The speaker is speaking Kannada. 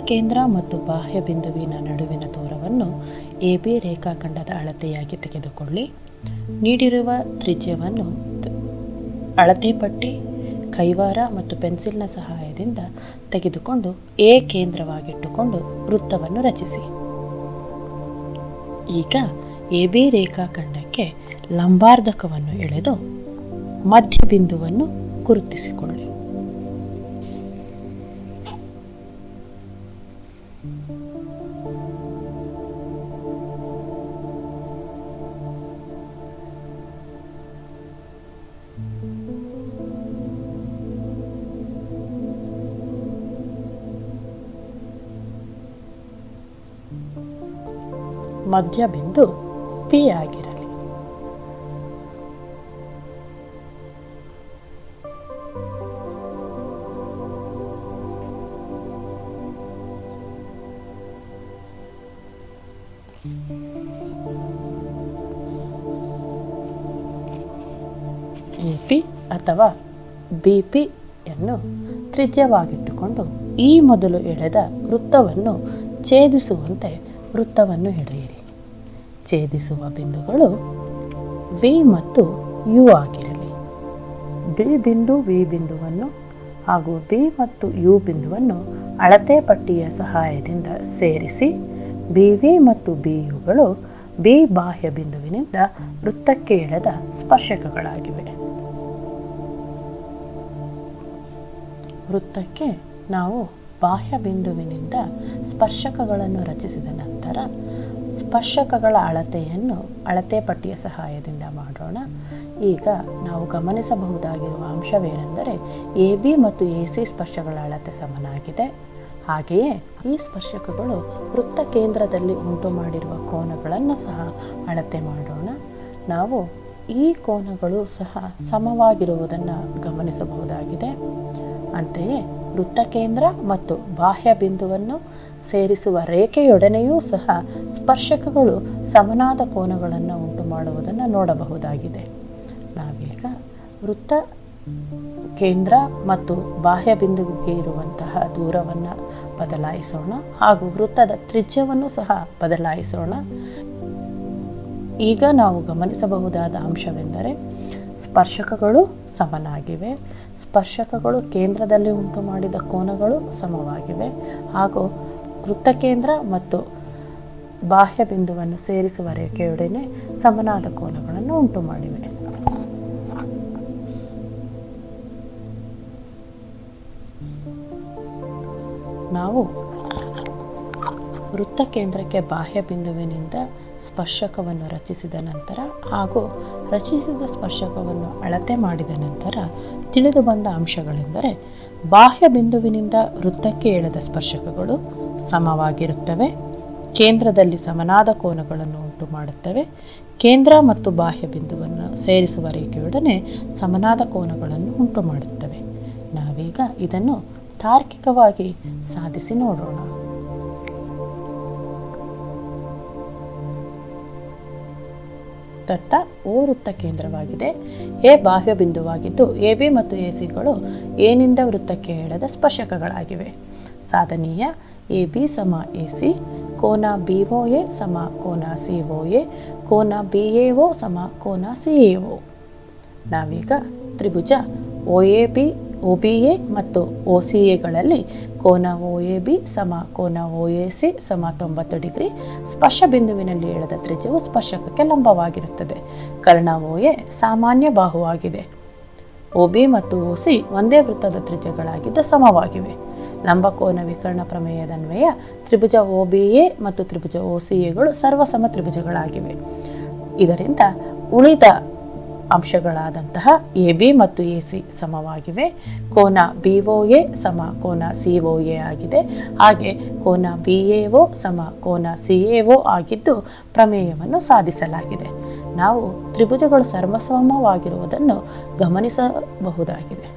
ಕೇಂದ್ರ ಮತ್ತು ಬಾಹ್ಯ ಬಿಂದುವಿನ ನಡುವಿನ ದೂರವನ್ನು AB ರೇಖಾಖಂಡದ ಅಳತೆಯಾಗಿ ತೆಗೆದುಕೊಳ್ಳಿ. ನೀಡಿರುವ ತ್ರಿಜ್ಯವನ್ನು ಅಳತೆ ಪಟ್ಟಿ, ಕೈವಾರ ಮತ್ತು ಪೆನ್ಸಿಲ್ನ ಸಹಾಯದಿಂದ ತೆಗೆದುಕೊಂಡು A ಕೇಂದ್ರವಾಗಿಟ್ಟುಕೊಂಡು ವೃತ್ತವನ್ನು ರಚಿಸಿ. ಈಗ AB ರೇಖಾಖಂಡಕ್ಕೆ ಲಂಬಾರ್ಧಕವನ್ನು ಎಳೆದು ಮಧ್ಯಬಿಂದುವನ್ನು ಗುರುತಿಸಿಕೊಳ್ಳಿ. ಮಧ್ಯಬಿಂದು P ಆಗಿರಲಿ. AP ಅಥವಾ BP ಯನ್ನು ತ್ರಿಜ್ಯವಾಗಿಟ್ಟುಕೊಂಡು ಈ ಮೊದಲು ಎಳೆದ ವೃತ್ತವನ್ನು ಛೇದಿಸುವಂತೆ ವೃತ್ತವನ್ನು ಎಳೆಯಿರಿ. ಛೇದಿಸುವ ಬಿಂದುಗಳು V ಮತ್ತು U ಆಗಿರಲಿ. B ಬಿಂದು V ಬಿಂದುವನ್ನು ಹಾಗೂ B ಮತ್ತು U ಬಿಂದುವನ್ನು ಅಳತೆ ಪಟ್ಟಿಯ ಸಹಾಯದಿಂದ ಸೇರಿಸಿ BV ಮತ್ತು BUಗಳು B ಬಾಹ್ಯ ಬಿಂದುವಿನಿಂದ ವೃತ್ತಕ್ಕೆ ಎಳೆದ ಸ್ಪರ್ಶಕಗಳಾಗಿವೆ. ವೃತ್ತಕ್ಕೆ ನಾವು ಬಾಹ್ಯ ಬಿಂದುವಿನಿಂದ ಸ್ಪರ್ಶಕಗಳನ್ನು ರಚಿಸಿದ ನಂತರ ಸ್ಪರ್ಶಕಗಳ ಅಳತೆಯನ್ನು ಅಳತೆ ಪಟ್ಟಿಯ ಸಹಾಯದಿಂದ ಮಾಡೋಣ. ಈಗ ನಾವು ಗಮನಿಸಬಹುದಾಗಿರುವ ಅಂಶವೇನೆಂದರೆ AB ಮತ್ತು AC ಸ್ಪರ್ಶಗಳ ಅಳತೆ ಸಮನಾಗಿದೆ. ಹಾಗೆಯೇ ಈ ಸ್ಪರ್ಶಕಗಳು ವೃತ್ತ ಕೇಂದ್ರದಲ್ಲಿ ಉಂಟು ಮಾಡಿರುವ ಕೋನಗಳನ್ನು ಸಹ ಅಳತೆ ಮಾಡೋಣ. ನಾವು ಈ ಕೋನಗಳು ಸಹ ಸಮವಾಗಿರುವುದನ್ನು ಗಮನಿಸಬಹುದಾಗಿದೆ. ಅಂತೆಯೇ ವೃತ್ತ ಕೇಂದ್ರ ಮತ್ತು ಬಾಹ್ಯ ಬಿಂದುವನ್ನು ಸೇರಿಸುವ ರೇಖೆಯೊಡನೆಯೂ ಸಹ ಸ್ಪರ್ಶಕಗಳು ಸಮನಾದ ಕೋನಗಳನ್ನು ಉಂಟು ಮಾಡುವುದನ್ನು ನೋಡಬಹುದಾಗಿದೆ. ನಾವೀಗ ವೃತ್ತ ಕೇಂದ್ರ ಮತ್ತು ಬಾಹ್ಯ ಬಿಂದುವಿಗೆ ಇರುವಂತಹ ದೂರವನ್ನು ಬದಲಾಯಿಸೋಣ ಹಾಗೂ ವೃತ್ತದ ತ್ರಿಜ್ಯವನ್ನು ಸಹ ಬದಲಾಯಿಸೋಣ. ಈಗ ನಾವು ಗಮನಿಸಬಹುದಾದ ಅಂಶವೆಂದರೆ ಸ್ಪರ್ಶಕಗಳು ಸಮನಾಗಿವೆ. ಸ್ಪರ್ಶಕಗಳು ಕೇಂದ್ರದಲ್ಲಿ ಉಂಟು ಮಾಡಿದ ಕೋನಗಳು ಸಮವಾಗಿವೆ ಹಾಗೂ ವೃತ್ತ ಕೇಂದ್ರ ಮತ್ತು ಬಾಹ್ಯ ಬಿಂದುವನ್ನು ಸೇರಿಸುವ ರೇಖೆಯೊಡನೆ ಸಮನಾದ ಕೋನಗಳನ್ನು ಉಂಟು ಮಾಡಿವೆ. ನಾವು ವೃತ್ತ ಕೇಂದ್ರಕ್ಕೆ ಬಾಹ್ಯ ಬಿಂದುವಿನಿಂದ ಸ್ಪರ್ಶಕವನ್ನು ರಚಿಸಿದ ನಂತರ ಹಾಗೂ ರಚಿಸಿದ ಸ್ಪರ್ಶಕವನ್ನು ಅಳತೆ ಮಾಡಿದ ನಂತರ ತಿಳಿದು ಬಂದ ಅಂಶಗಳೆಂದರೆ ಬಾಹ್ಯ ಬಿಂದುವಿನಿಂದ ವೃತ್ತಕ್ಕೆ ಎಳೆದ ಸ್ಪರ್ಶಕಗಳು ಸಮವಾಗಿರುತ್ತವೆ. ಕೇಂದ್ರದಲ್ಲಿ ಸಮನಾದ ಕೋನಗಳನ್ನು ಉಂಟು ಮಾಡುತ್ತವೆ. ಕೇಂದ್ರ ಮತ್ತು ಬಾಹ್ಯ ಬಿಂದುವನ್ನು ಸೇರಿಸುವ ರೇಖೆಯೊಡನೆ ಸಮನಾದ ಕೋನಗಳನ್ನು ಉಂಟು ಮಾಡುತ್ತವೆ. ನಾವೀಗ ಇದನ್ನು ತಾರ್ಕಿಕವಾಗಿ ಸಾಧಿಸಿ ನೋಡೋಣ. ದತ್ತ O ವೃತ್ತ ಕೇಂದ್ರವಾಗಿದೆ. A ಬಾಹ್ಯ ಬಿಂದುವಾಗಿದ್ದು AB ಮತ್ತು ACಗಳು Aನಿಂದ ವೃತ್ತಕ್ಕೆ ಎಳೆದ ಸ್ಪರ್ಶಕಗಳಾಗಿವೆ. ಸಾಧನೀಯ AB ಸಮ AC, ಕೋನ BOA ಸಮ ಕೋನ COA, ಕೋನ BAO ಸಮ ಕೋನ CAO. ನಾವೀಗ ತ್ರಿಭುಜ OAB, OBA ಮತ್ತು OCAಗಳಲ್ಲಿ ಕೋನ OAB ಸಮ ಕೋನ OAC ಸಮ 90 ಡಿಗ್ರಿ. ಸ್ಪರ್ಶ ಬಿಂದುವಿನಲ್ಲಿ ಎಳೆದ ತ್ರಿಜ್ಯವು ಸ್ಪರ್ಶಕಕ್ಕೆ ಲಂಬವಾಗಿರುತ್ತದೆ. ಕರ್ಣ OA ಸಾಮಾನ್ಯ ಬಾಹುವಾಗಿದೆ. OB ಮತ್ತು OC ಒಂದೇ ವೃತ್ತದ ತ್ರಿಜ್ಯಗಳಾಗಿದ್ದು ಸಮವಾಗಿವೆ. ಲಂಬಕೋನ ವಿಕರ್ಣ ಪ್ರಮೇಯದನ್ವಯ ತ್ರಿಭುಜ OBA ಮತ್ತು ತ್ರಿಭುಜ OCAಗಳು ಸರ್ವಸಮ ತ್ರಿಭುಜಗಳಾಗಿವೆ. ಇದರಿಂದ ಉಳಿದ ಅಂಶಗಳಾದಂತಹ AB ಮತ್ತು AC ಸಮವಾಗಿವೆ. ಕೋನ BOA ಸಮ ಕೋನ COA ಆಗಿದೆ. ಹಾಗೆ ಕೋನ BAO ಸಮ ಕೋನ CAO ಆಗಿದ್ದು ಪ್ರಮೇಯವನ್ನು ಸಾಧಿಸಲಾಗಿದೆ. ನಾವು ತ್ರಿಭುಜಗಳು ಸರ್ವಸಮವಾಗಿರುವುದನ್ನು ಗಮನಿಸಬಹುದಾಗಿದೆ.